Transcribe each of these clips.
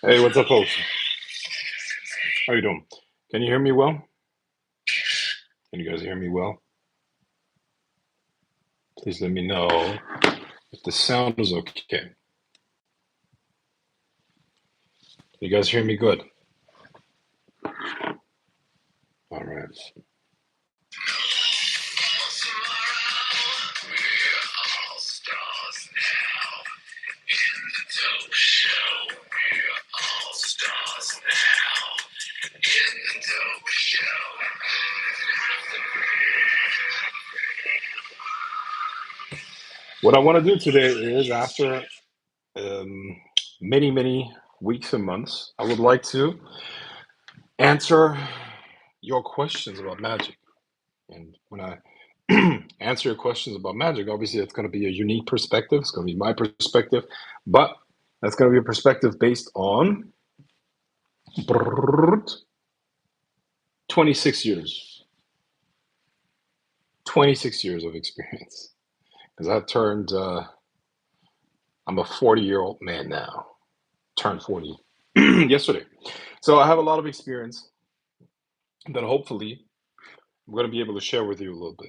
Hey, what's up, folks? How you doing? Can you hear me well? Can you guys hear me well? Please let me know if the sound is okay. Can you guys hear me good? All right. What I want to do today is, after um, many, many weeks and months, I would like to answer your questions about magic. And when I answer your questions about magic, obviously it's going to be a unique perspective. It's going to be my perspective, but that's going to be a perspective based on 26 years. 26 years of experience. Because I'm a 40-year-old man now. Turned 40 yesterday. So I have a lot of experience that hopefully I'm going to be able to share with you a little bit.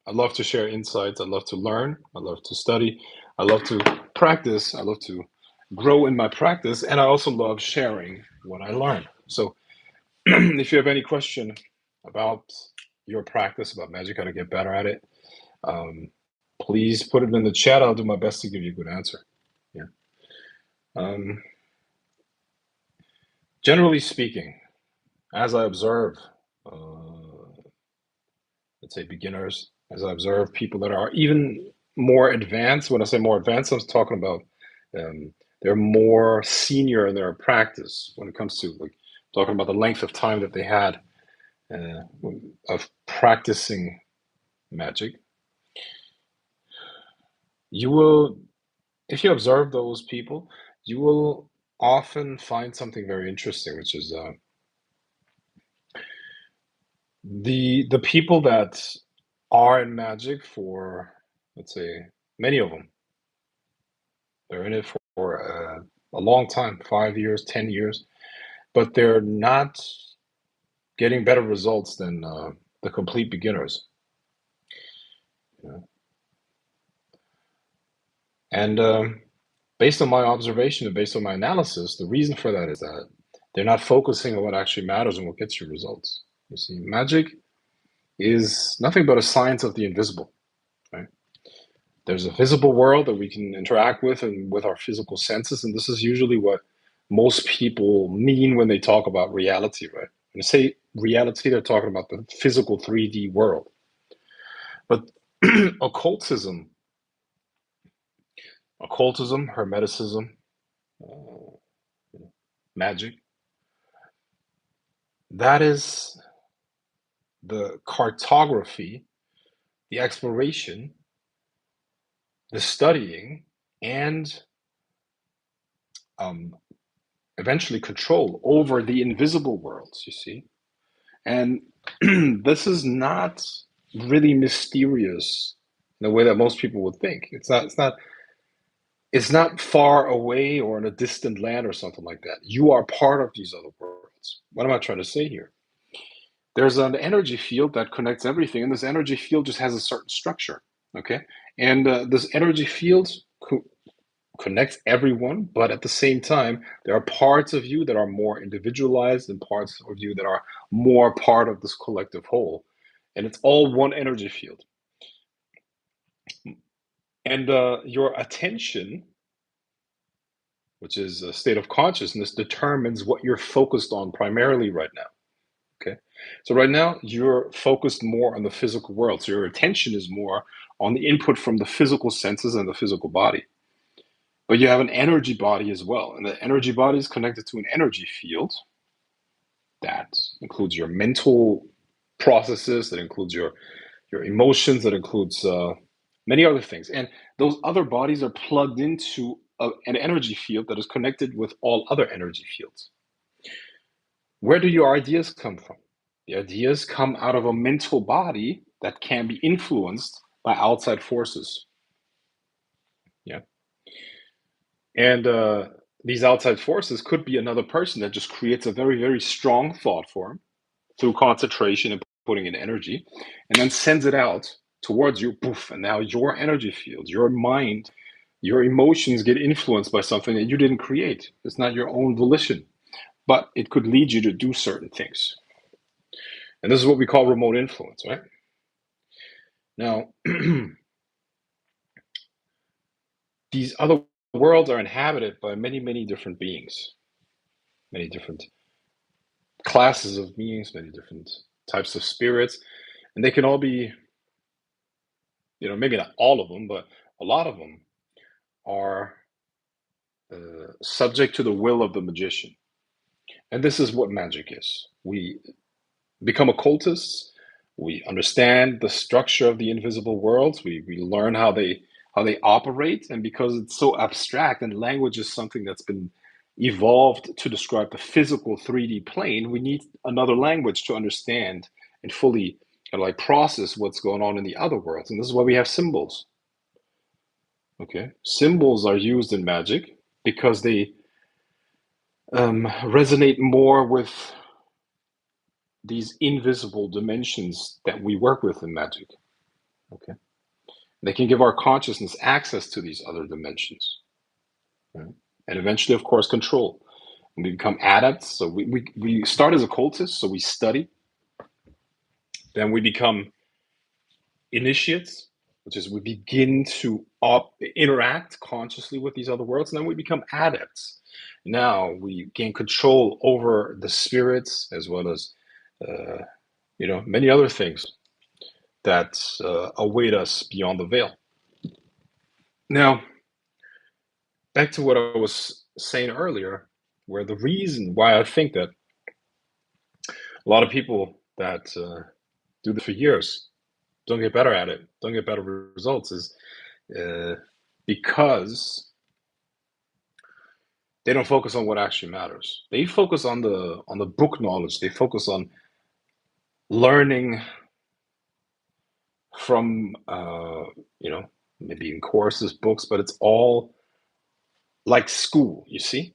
I love to share insights. I love to learn. I love to study. I love to practice. I love to grow in my practice. And I also love sharing what I learn. So if you have any question about your practice, about magic, how to get better at it, um, please put it in the chat. I'll do my best to give you a good answer. Yeah. Um, Generally speaking, as I observe, let's say beginners, as I observe people that are even more advanced. When I say more advanced, I'm talking about they're more senior in their practice when it comes to, like, talking about the length of time that they had uh, of practicing magic. You will, if you observe those people, you will often find something very interesting, which is the people that are in magic for, let's say, many of them, they're in it for a long time, 5 years, 10 years, but they're not getting better results than the complete beginners. You know? And based on my observation and based on my analysis, the reason for that is that they're not focusing on what actually matters and what gets you results. You see, magic is nothing but a science of the invisible, right? There's a visible world that we can interact with and with our physical senses, and this is usually what most people mean when they talk about reality, right? When they say reality, they're talking about the physical 3D world. But occultism, hermeticism, uh, magic, that is the cartography, the exploration, the studying, and um, eventually control over the invisible worlds, you see. And this is not really mysterious in the way that most people would think. It's not far away or in a distant land or something like that. You are part of these other worlds. What am I trying to say here? There's an energy field that connects everything, and this energy field just has a certain structure. Okay, and this energy field connects everyone, but at the same time, there are parts of you that are more individualized and parts of you that are more part of this collective whole. And it's all one energy field. And your attention, which is a state of consciousness, determines what you're focused on primarily right now. Okay. So right now, you're focused more on the physical world. So your attention is more on the input from the physical senses and the physical body. But you have an energy body as well. And the energy body is connected to an energy field that includes your mental processes, that includes your emotions, that includes many other things. And those other bodies are plugged into an energy field that is connected with all other energy fields. Where do your ideas come from? The ideas come out of a mental body that can be influenced by outside forces. Yeah. And these outside forces could be another person that just creates a very, very strong thought form through concentration and putting in energy, and then sends it out towards you, poof, and now your energy field, your mind, your emotions get influenced by something that you didn't create. It's not your own volition, but it could lead you to do certain things. And this is what we call remote influence, right? Now, these other worlds are inhabited by many, many different beings, many different classes of beings, many different types of spirits, and they can all be, maybe not all of them, but a lot of them are subject to the will of the magician. And this is what magic is. We become occultists. We understand the structure of the invisible worlds. We learn how they operate, and because it's so abstract and language is something that's been evolved to describe the physical 3D plane, we need another language to understand and fully like process what's going on in the other worlds. And this is why we have symbols. Okay, symbols are used in magic because they resonate more with these invisible dimensions that we work with in magic. Okay, they can give our consciousness access to these other dimensions, right? And eventually, of course, control. And we become adepts. So we start as occultists, so we study. Then we become initiates, which is we begin to interact consciously with these other worlds, and then we become adepts. Now we gain control over the spirits as well as many other things that await us beyond the veil. Now, back to what I was saying earlier, where the reason why I think that a lot of people that do this for years don't get better at it, don't get better results, is uh, because they don't focus on what actually matters. They focus on the book knowledge. They focus on learning from maybe in courses, books, but it's all like school. You see,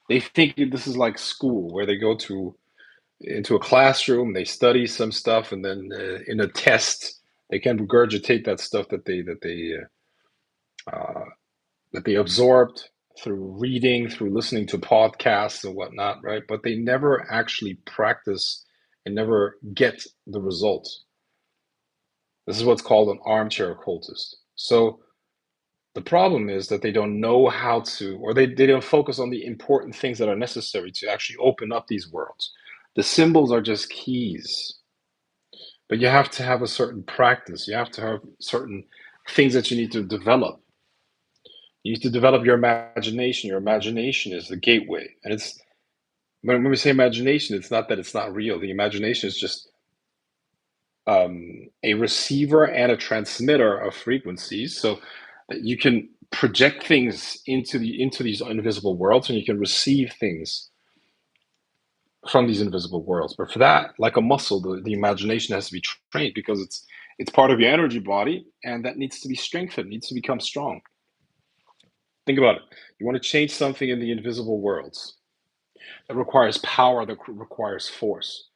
they think this is like school where they go to into a classroom, they study some stuff, and then in a test they can regurgitate that stuff uh, that they absorbed through reading, through listening to podcasts and whatnot, right? But they never actually practice and never get the results. This is what's called an armchair occultist. So the problem is that they don't know how to, or they don't focus on the important things that are necessary to actually open up these worlds. The symbols are just keys, but you have to have a certain practice. You have to have certain things that you need to develop. You need to develop your imagination. Your imagination is the gateway. And it's when we say imagination, it's not that it's not real. The imagination is just a receiver and a transmitter of frequencies, so that you can project things into these invisible worlds, and you can receive things from these invisible worlds. But for that, like a muscle, the imagination has to be trained because it's part of your energy body, and that needs to be strengthened, needs to become strong. Think about it. You want to change something in the invisible worlds. That requires power, that requires force.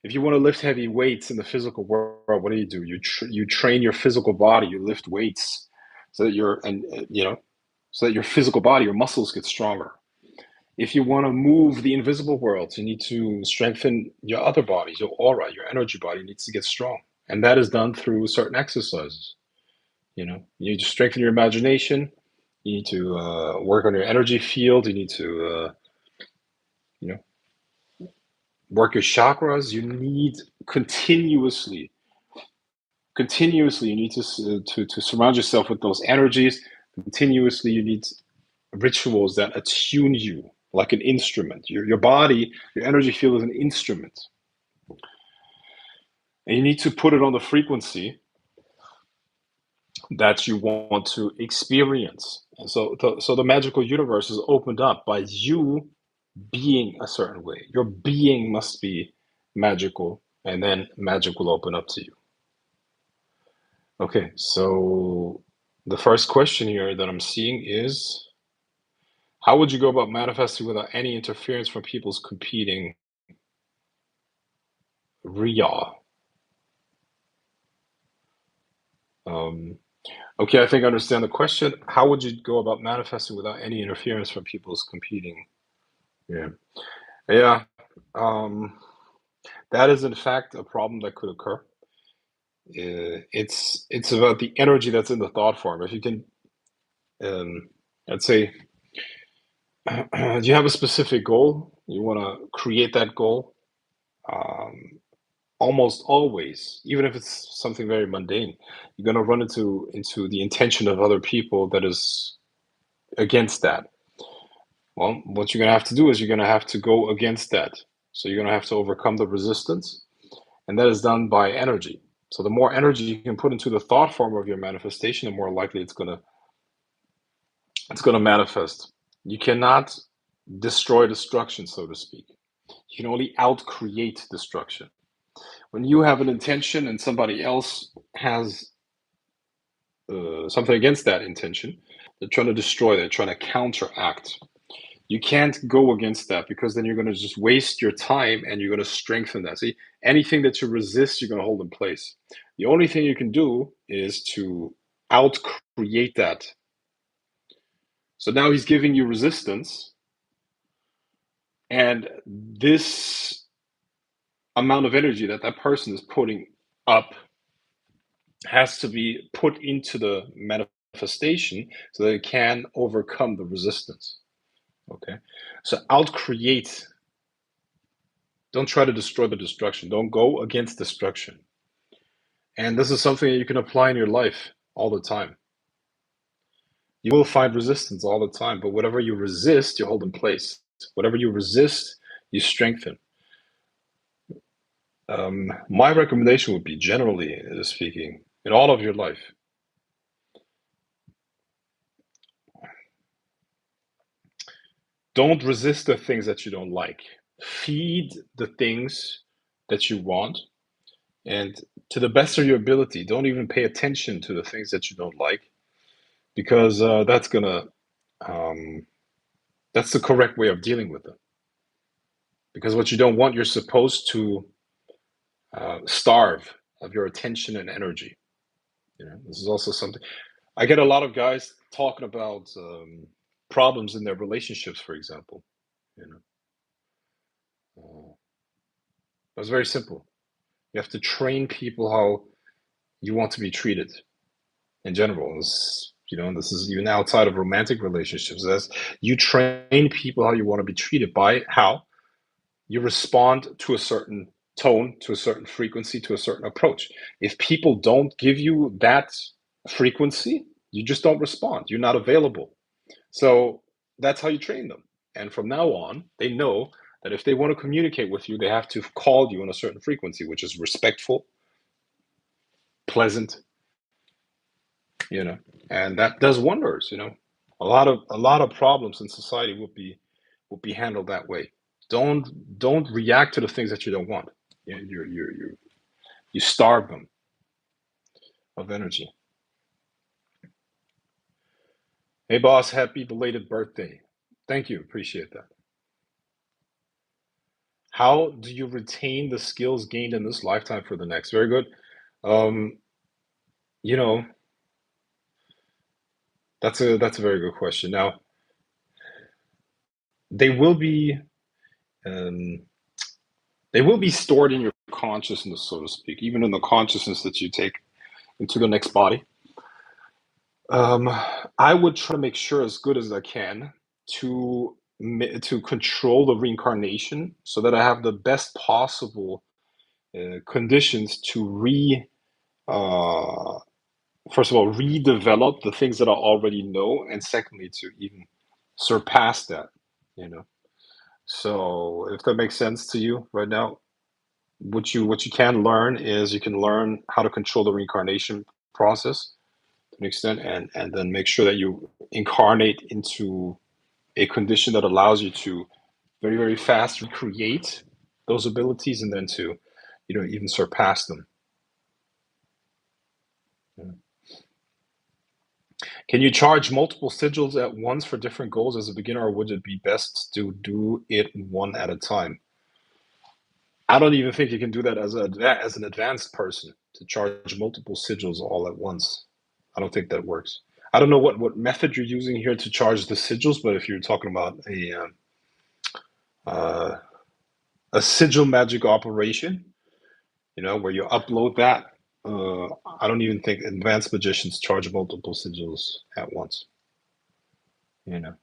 If you want to lift heavy weights in the physical world, what do? You train your physical body. You lift weights so that so that your physical body, your muscles get stronger. If you want to move the invisible worlds, you need to strengthen your other bodies, your aura, your energy body needs to get strong, and that is done through certain exercises. You need to strengthen your imagination. You need to work on your energy field. You need to you know work your chakras. You need continuously you need to surround yourself with those energies. Continuously you need rituals that attune you like an instrument. Your body, your energy field is an instrument, and you need to put it on the frequency that you want to experience. And so the magical universe is opened up by you being a certain way. Your being must be magical, and then magic will open up to you. Okay, so the first question here that I'm seeing is, How would you go about manifesting without any interference from people's competing Riyah? Um, okay, I think I understand the question. How would you go about manifesting without any interference from people's competing? Yeah, yeah. Um, that is in fact a problem that could occur. It's about the energy that's in the thought form. If you can, let's say, do you have a specific goal? You want to create that goal. Um, Almost always, even if it's something very mundane, you're gonna run into the intention of other people that is against that. Well, what you're gonna have to do is you're gonna have to go against that. So you're gonna have to overcome the resistance, and that is done by energy. So the more energy you can put into the thought form of your manifestation, the more likely it's gonna manifest. You cannot destroy destruction, so to speak. You can only out-create destruction. When you have an intention and somebody else has something against that intention, they're trying to destroy, they're trying to counteract. You can't go against that because then you're going to just waste your time and you're going to strengthen that. See, anything that you resist, you're going to hold in place. The only thing you can do is to out create that. So now he's giving you resistance, and this amount of energy that that person is putting up has to be put into the manifestation so that it can overcome the resistance. Okay. So out create. Don't try to destroy the destruction. Don't go against destruction. And this is something that you can apply in your life all the time. You will find resistance all the time, but whatever you resist, you hold in place. Whatever you resist, you strengthen. My recommendation would be, generally speaking, in all of your life, don't resist the things that you don't like. Feed the things that you want, and to the best of your ability, don't even pay attention to the things that you don't like, because um, that's the correct way of dealing with them. Because what you don't want, you're supposed to starve of your attention and energy. This is also something I get a lot of guys talking about, problems in their relationships, for example. You know, it's very simple. You have to train people how you want to be treated in general. This is even outside of romantic relationships. As you train people how you want to be treated by how you respond to a certain tone, to a certain frequency, to a certain approach. If people don't give you that frequency, you just don't respond. You're not available. So that's how you train them. And from now on, they know that if they want to communicate with you, they have to call you on a certain frequency, which is respectful, pleasant, you know, and that does wonders. A lot of problems in society will be handled that way. Don't react to the things that you don't want. You starve them of energy. Hey boss, happy belated birthday. Thank you, appreciate that. How do you retain the skills gained in this lifetime for the next? Very good. Um, you know, that's a very good question. Now, they will be um, they will be stored in your consciousness, so to speak, even in the consciousness that you take into the next body. Um, I would try to make sure as good as I can to control the reincarnation so that I have the best possible conditions to uh, first of all, redevelop the things that I already know, and secondly, to even surpass that. You know. So if that makes sense to you right now, what you can learn is you can learn how to control the reincarnation process to an extent, and then make sure that you incarnate into a condition that allows you to very very fast recreate those abilities, and then to even surpass them. Can you charge multiple sigils at once for different goals as a beginner, or would it be best to do it one at a time? I don't even think you can do that as an advanced person to charge multiple sigils all at once. I don't think that works. I don't know what method you're using here to charge the sigils, but if you're talking about uh, a sigil magic operation, where you upload that, I don't even think advanced magicians charge multiple sigils at once. You know.